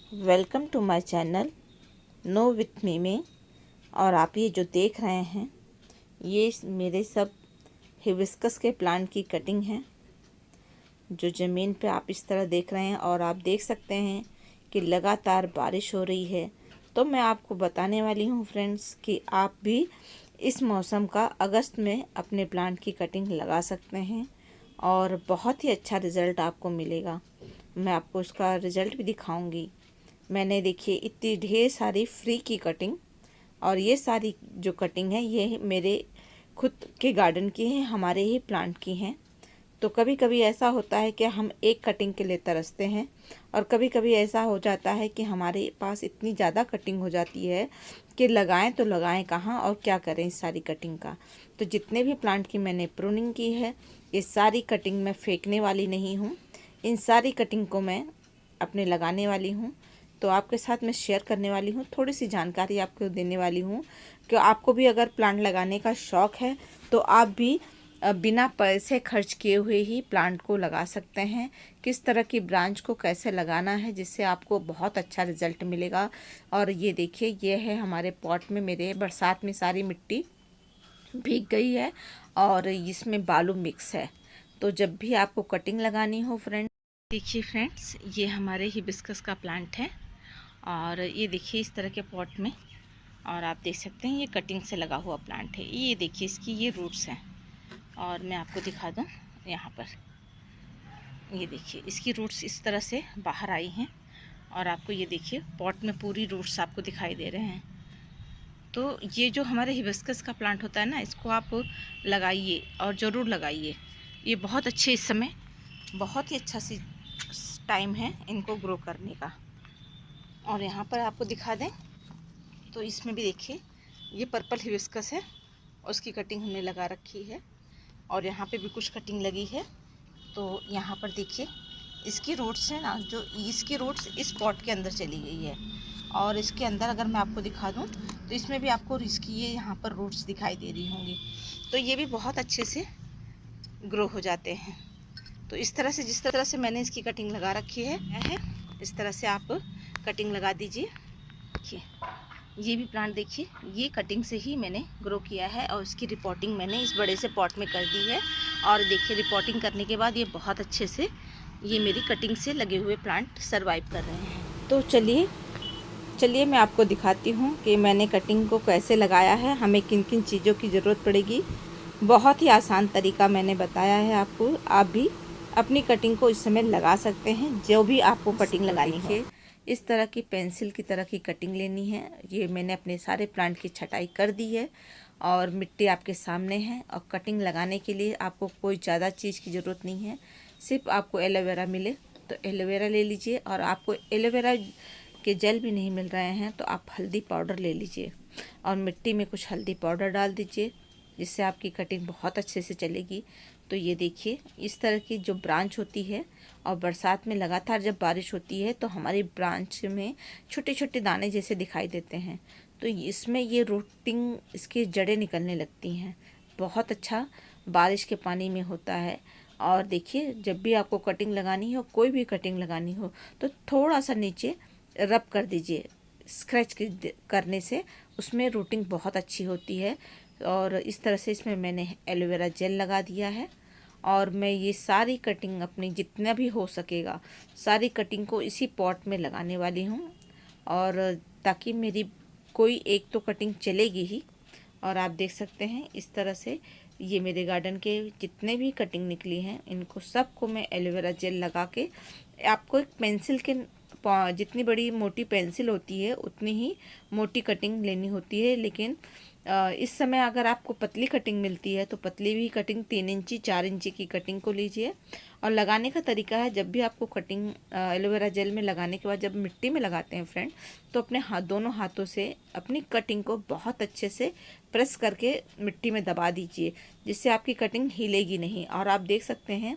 Welcome to my channel know with me में। और आप ये जो देख रहे हैं ये मेरे सब हिबिस्कस के प्लांट की कटिंग है जो ज़मीन पे आप इस तरह देख रहे हैं। और आप देख सकते हैं कि लगातार बारिश हो रही है। तो मैं आपको बताने वाली हूँ फ्रेंड्स कि आप भी इस मौसम का अगस्त में अपने प्लांट की कटिंग लगा सकते हैं और बहुत ही अच्छा रिज़ल्ट आपको मिलेगा। मैं आपको उसका रिज़ल्ट भी दिखाऊंगी। मैंने देखिए इतनी ढेर सारी फ्री की कटिंग, और ये सारी जो कटिंग है ये मेरे खुद के गार्डन की हैं, हमारे ही प्लांट की हैं। तो कभी कभी ऐसा होता है कि हम एक कटिंग के लिए तरसते हैं और कभी कभी ऐसा हो जाता है कि हमारे पास इतनी ज़्यादा कटिंग हो जाती है कि लगाएं तो लगाएं कहाँ और क्या करें इस सारी कटिंग का। तो जितने भी प्लांट की मैंने प्रूनिंग की है ये सारी कटिंग मैं फेंकने वाली नहीं हूँ। इन सारी कटिंग को मैं अपने लगाने वाली हूँ। तो आपके साथ मैं शेयर करने वाली हूँ, थोड़ी सी जानकारी आपको देने वाली हूँ कि आपको भी अगर प्लांट लगाने का शौक़ है तो आप भी बिना पैसे खर्च किए हुए ही प्लांट को लगा सकते हैं। किस तरह की ब्रांच को कैसे लगाना है जिससे आपको बहुत अच्छा रिजल्ट मिलेगा। और ये देखिए ये है हमारे पॉट में, मेरे बरसात में सारी मिट्टी भीग गई है और इसमें बालू मिक्स है। तो जब भी आपको कटिंग लगानी हो फ्रेंड्स, देखिए फ्रेंड्स ये हमारे हिबिस्कस का प्लांट है और ये देखिए इस तरह के पॉट में, और आप देख सकते हैं ये कटिंग से लगा हुआ प्लांट है। ये देखिए इसकी ये रूट्स हैं और मैं आपको दिखा दूँ यहाँ पर, ये देखिए इसकी रूट्स इस तरह से बाहर आई हैं और आपको ये देखिए पॉट में पूरी रूट्स आपको दिखाई दे रहे हैं। तो ये जो हमारे हिबिस्कस का प्लांट होता है ना, इसको आप लगाइए और ज़रूर लगाइए। ये बहुत अच्छे, इस समय बहुत ही अच्छा सी टाइम है इनको ग्रो करने का। और यहाँ पर आपको दिखा दें तो इसमें भी देखिए ये पर्पल हिबिस्कस है, उसकी कटिंग हमने लगा रखी है और यहाँ पे भी कुछ कटिंग लगी है। तो यहाँ पर देखिए इसकी रूट्स है ना, जो इसकी रूट्स इस पॉट के अंदर चली गई है और इसके अंदर अगर मैं आपको दिखा दूँ तो इसमें भी आपको इसकी ये यहाँ पर रूट्स दिखाई दे रही होंगी। तो ये भी बहुत अच्छे से ग्रो हो जाते हैं। तो इस तरह से, जिस तरह से मैंने इसकी कटिंग लगा रखी है इस तरह से आप कटिंग लगा दीजिए। देखिए ये भी प्लांट देखिए ये कटिंग से ही मैंने ग्रो किया है और इसकी रिपोर्टिंग मैंने इस बड़े से पॉट में कर दी है। और देखिए रिपोर्टिंग करने के बाद ये बहुत अच्छे से ये मेरी कटिंग से लगे हुए प्लांट सरवाइव कर रहे हैं। तो चलिए मैं आपको दिखाती हूँ कि मैंने कटिंग को कैसे लगाया है, हमें किन किन चीज़ों की ज़रूरत पड़ेगी। बहुत ही आसान तरीका मैंने बताया है आपको, आप भी अपनी कटिंग को इस समय लगा सकते हैं जो भी आपको कटिंग लगानी है। इस तरह की पेंसिल की तरह की कटिंग लेनी है। ये मैंने अपने सारे प्लांट की छटाई कर दी है और मिट्टी आपके सामने है। और कटिंग लगाने के लिए आपको कोई ज़्यादा चीज़ की ज़रूरत नहीं है, सिर्फ आपको एलोवेरा मिले तो एलोवेरा ले लीजिए। और आपको एलोवेरा के जेल भी नहीं मिल रहे हैं तो आप हल्दी पाउडर ले लीजिए और मिट्टी में कुछ हल्दी पाउडर डाल दीजिए, जिससे आपकी कटिंग बहुत अच्छे से चलेगी। तो ये देखिए इस तरह की जो ब्रांच होती है, और बरसात में लगातार जब बारिश होती है तो हमारी ब्रांच में छोटे छोटे दाने जैसे दिखाई देते हैं। तो इसमें ये रूटिंग, इसकी जड़ें निकलने लगती हैं। बहुत अच्छा बारिश के पानी में होता है। और देखिए जब भी आपको कटिंग लगानी हो, कोई भी कटिंग लगानी हो, तो थोड़ा सा नीचे रब कर दीजिए, स्क्रैच करने से उसमें रूटिंग बहुत अच्छी होती है। और इस तरह से इसमें मैंने एलोवेरा जेल लगा दिया है और मैं ये सारी कटिंग अपनी जितना भी हो सकेगा सारी कटिंग को इसी पॉट में लगाने वाली हूँ, और ताकि मेरी कोई एक तो कटिंग चलेगी ही। और आप देख सकते हैं इस तरह से ये मेरे गार्डन के जितने भी कटिंग निकली हैं इनको सबको मैं एलोवेरा जेल लगा के, आपको एक पेंसिल के जितनी बड़ी मोटी पेंसिल होती है उतनी ही मोटी कटिंग लेनी होती है। लेकिन इस समय अगर आपको पतली कटिंग मिलती है तो पतली भी कटिंग 3 इंची 4 इंची की कटिंग को लीजिए। और लगाने का तरीका है, जब भी आपको कटिंग एलोवेरा जेल में लगाने के बाद जब मिट्टी में लगाते हैं फ्रेंड, तो अपने दोनों हाथों से अपनी कटिंग को बहुत अच्छे से प्रेस करके मिट्टी में दबा दीजिए, जिससे आपकी कटिंग हिलेगी नहीं। और आप देख सकते हैं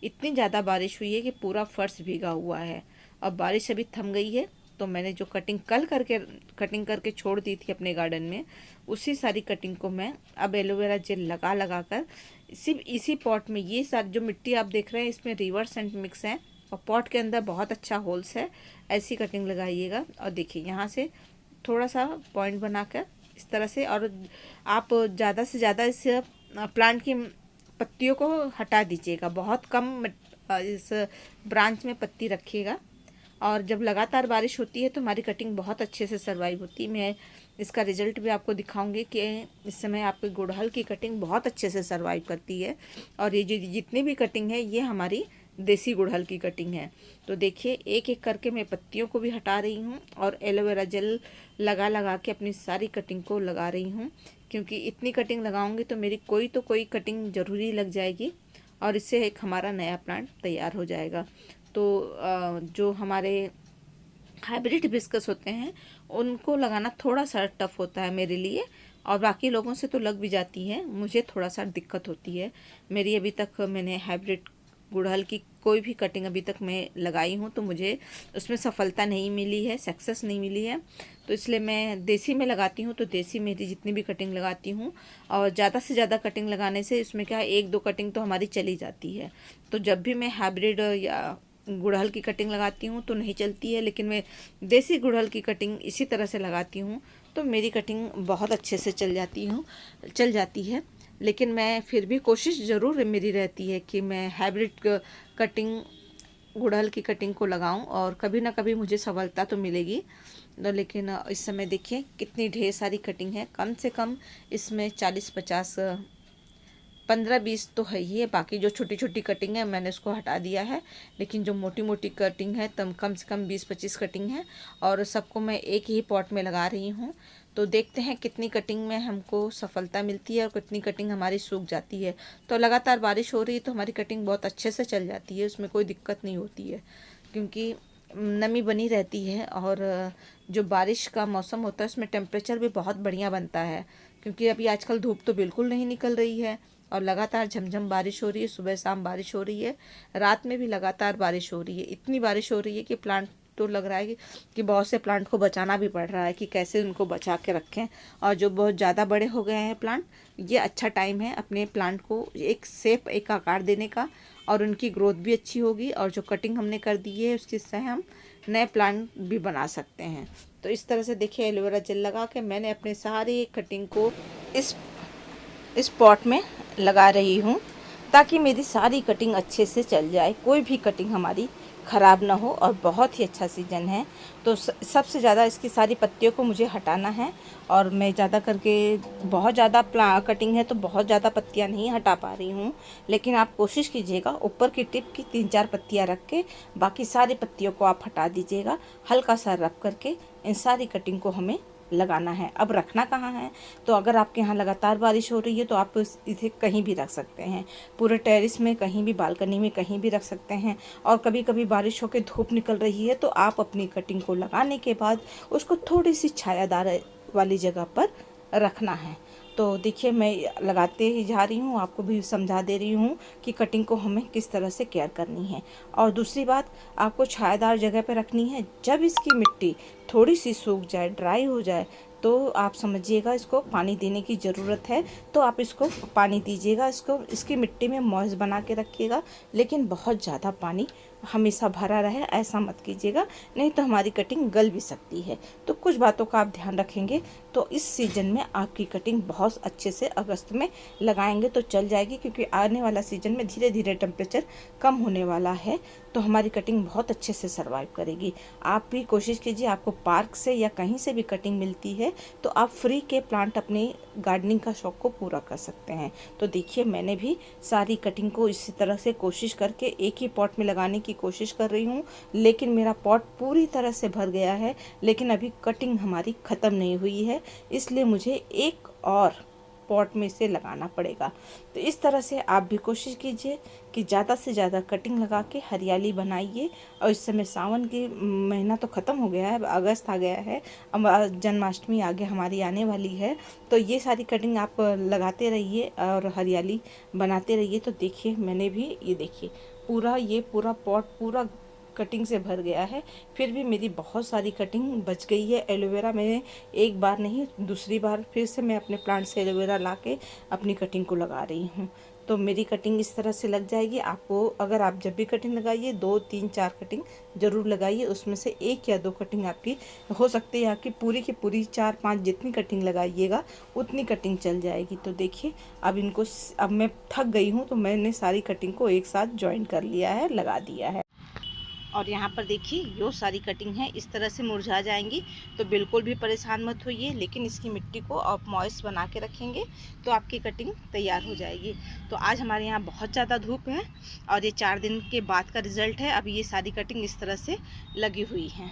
इतनी ज़्यादा बारिश हुई है कि पूरा फर्श भीगा हुआ है और बारिश अभी थम गई है। तो मैंने जो कटिंग कल कटिंग करके छोड़ दी थी अपने गार्डन में, उसी सारी कटिंग को मैं अब एलोवेरा जेल लगा कर सिर्फ इसी पॉट में, ये सारी जो मिट्टी आप देख रहे हैं इसमें रिवर सेंट मिक्स है और पॉट के अंदर बहुत अच्छा होल्स है, ऐसी कटिंग लगाइएगा। और देखिए यहाँ से थोड़ा सा पॉइंट बनाकर इस तरह से, और आप ज़्यादा से ज़्यादा इस प्लांट की पत्तियों को हटा दीजिएगा, बहुत कम इस ब्रांच में पत्ती रखिएगा। और जब लगातार बारिश होती है तो हमारी कटिंग बहुत अच्छे से सर्वाइव होती है। मैं इसका रिजल्ट भी आपको दिखाऊंगी कि इस समय आपकी गुड़हल की कटिंग बहुत अच्छे से सर्वाइव करती है। और ये जो जितनी भी कटिंग है ये हमारी देसी गुड़हल की कटिंग है। तो देखिए एक एक करके मैं पत्तियों को भी हटा रही हूँ और एलोवेरा जेल लगा लगा के अपनी सारी कटिंग को लगा रही हूँ, क्योंकि इतनी कटिंग लगाऊंगी तो मेरी कोई कटिंग ज़रूरी लग जाएगी और इससे एक हमारा नया प्लांट तैयार हो जाएगा। तो जो हमारे हाइब्रिड हिबिस्कस होते हैं उनको लगाना थोड़ा सा टफ होता है मेरे लिए, और बाकी लोगों से तो लग भी जाती है, मुझे थोड़ा सा दिक्कत होती है। मेरी अभी तक मैंने हाइब्रिड गुड़हल की कोई भी कटिंग अभी तक मैं लगाई हूँ तो मुझे उसमें सफलता नहीं मिली है, सक्सेस नहीं मिली है। तो इसलिए मैं देसी में लगाती हूँ। तो देसी मेरी जितनी भी कटिंग लगाती हूँ, और ज़्यादा से ज़्यादा कटिंग लगाने से इसमें क्या है, एक दो कटिंग तो हमारी चली जाती है। तो जब भी मैं हाइब्रिड या गुड़हल की कटिंग लगाती हूँ तो नहीं चलती है, लेकिन मैं देसी गुड़हल की कटिंग इसी तरह से लगाती हूँ तो मेरी कटिंग बहुत अच्छे से चल जाती है। लेकिन मैं फिर भी कोशिश ज़रूर मेरी रहती है कि मैं हाइब्रिड कटिंग गुड़हल की कटिंग को लगाऊं, और कभी ना कभी मुझे सफलता तो मिलेगी। लेकिन इस समय देखिए कितनी ढेर सारी कटिंग है, कम से कम इसमें 40-50 15-20 तो है ही है। बाकी जो छोटी छोटी कटिंग है मैंने उसको हटा दिया है, लेकिन जो मोटी मोटी कटिंग है तब कम से कम 20-25 कटिंग है, और सबको मैं एक ही पॉट में लगा रही हूँ। तो देखते हैं कितनी कटिंग में हमको सफलता मिलती है और कितनी कटिंग हमारी सूख जाती है। तो लगातार बारिश हो रही है तो हमारी कटिंग बहुत अच्छे से चल जाती है, उसमें कोई दिक्कत नहीं होती है, क्योंकि नमी बनी रहती है। और जो बारिश का मौसम होता है उसमें टेम्परेचर भी बहुत बढ़िया बनता है, क्योंकि अभी आजकल धूप तो बिल्कुल नहीं निकल रही है और लगातार झमझम बारिश हो रही है, सुबह शाम बारिश हो रही है, रात में भी लगातार बारिश हो रही है। इतनी बारिश हो रही है कि प्लांट तो लग रहा है कि बहुत से प्लांट को बचाना भी पड़ रहा है कि कैसे उनको बचा के रखें। और जो बहुत ज़्यादा बड़े हो गए हैं प्लांट, ये अच्छा टाइम है अपने प्लांट को एक शेप, एक आकार देने का, और उनकी ग्रोथ भी अच्छी होगी। और जो कटिंग हमने कर दी है उसकी से हम नए प्लांट भी बना सकते हैं। तो इस तरह से देखिए एलोवेरा जेल लगा के मैंने अपने सारी कटिंग को इस पॉट में लगा रही हूँ, ताकि मेरी सारी कटिंग अच्छे से चल जाए, कोई भी कटिंग हमारी ख़राब ना हो। और बहुत ही अच्छा सीजन है तो सबसे ज़्यादा इसकी सारी पत्तियों को मुझे हटाना है। और मैं ज़्यादा करके बहुत ज़्यादा कटिंग है तो बहुत ज़्यादा पत्तियाँ नहीं हटा पा रही हूँ, लेकिन आप कोशिश कीजिएगा ऊपर की टिप की 3-4 पत्तियाँ रख के बाकी सारी पत्तियों को आप हटा दीजिएगा, हल्का सा रब करके इन सारी कटिंग को हमें लगाना है। अब रखना कहाँ है, तो अगर आपके यहाँ लगातार बारिश हो रही है तो आप इसे कहीं भी रख सकते हैं, पूरे टेरेस में, कहीं भी, बालकनी में, कहीं भी रख सकते हैं। और कभी कभी बारिश होकर धूप निकल रही है तो आप अपनी कटिंग को लगाने के बाद उसको थोड़ी सी छायादार वाली जगह पर रखना है। तो देखिए मैं लगाते ही जा रही हूँ, आपको भी समझा दे रही हूँ कि कटिंग को हमें किस तरह से केयर करनी है। और दूसरी बात, आपको छायादार जगह पे रखनी है। जब इसकी मिट्टी थोड़ी सी सूख जाए, ड्राई हो जाए, तो आप समझिएगा इसको पानी देने की ज़रूरत है, तो आप इसको पानी दीजिएगा। इसकी मिट्टी में मॉइस्ट बना के रखिएगा, लेकिन बहुत ज़्यादा पानी हमेशा भरा रहे ऐसा मत कीजिएगा, नहीं तो हमारी कटिंग गल भी सकती है। तो कुछ बातों का आप ध्यान रखेंगे तो इस सीज़न में आपकी कटिंग बहुत अच्छे से अगस्त में लगाएंगे तो चल जाएगी, क्योंकि आने वाला सीज़न में धीरे धीरे टेम्परेचर कम होने वाला है तो हमारी कटिंग बहुत अच्छे से सर्वाइव करेगी। आप भी कोशिश कीजिए, आपको पार्क से या कहीं से भी कटिंग मिलती है तो आप फ्री के प्लांट अपने गार्डनिंग का शौक को पूरा कर सकते हैं। तो देखिए मैंने भी सारी कटिंग को इसी तरह से कोशिश करके एक ही पॉट में लगाने की कोशिश कर रही हूँ, लेकिन मेरा पॉट पूरी तरह से भर गया है, लेकिन अभी कटिंग हमारी ख़त्म नहीं हुई है, इसलिए मुझे एक और पॉट में इसे लगाना पड़ेगा। तो इस तरह से आप भी कोशिश कीजिए कि ज़्यादा से ज़्यादा कटिंग लगा के हरियाली बनाइए। और इस समय सावन की महीना तो ख़त्म हो गया है, अगस्त आ गया है, अब जन्माष्टमी आगे हमारी आने वाली है, तो ये सारी कटिंग आप लगाते रहिए और हरियाली बनाते रहिए। तो देखिए मैंने भी ये देखिए पूरा पॉट पूरा कटिंग से भर गया है, फिर भी मेरी बहुत सारी कटिंग बच गई है। एलोवेरा मैंने एक बार नहीं, दूसरी बार फिर से मैं अपने प्लांट से एलोवेरा ला के अपनी कटिंग को लगा रही हूँ। तो मेरी कटिंग इस तरह से लग जाएगी। आपको अगर आप जब भी कटिंग लगाइए 2, 3, 4 कटिंग ज़रूर लगाइए। उसमें से 1 या 2 कटिंग आपकी हो सकती है, आपकी पूरी की पूरी 4, 5 जितनी कटिंग लगाइएगा उतनी कटिंग चल जाएगी। तो देखिए अब मैं थक गई हूँ तो मैंने सारी कटिंग को एक साथ जॉइन कर लिया है, लगा दिया है। और यहाँ पर देखिए यो सारी कटिंग है इस तरह से मुरझा जाएंगी, तो बिल्कुल भी परेशान मत होइए। लेकिन इसकी मिट्टी को आप मॉइस्ट बना के रखेंगे तो आपकी कटिंग तैयार हो जाएगी। तो आज हमारे यहाँ बहुत ज़्यादा धूप है और ये 4 दिन के बाद का रिज़ल्ट है। अब ये सारी कटिंग इस तरह से लगी हुई है।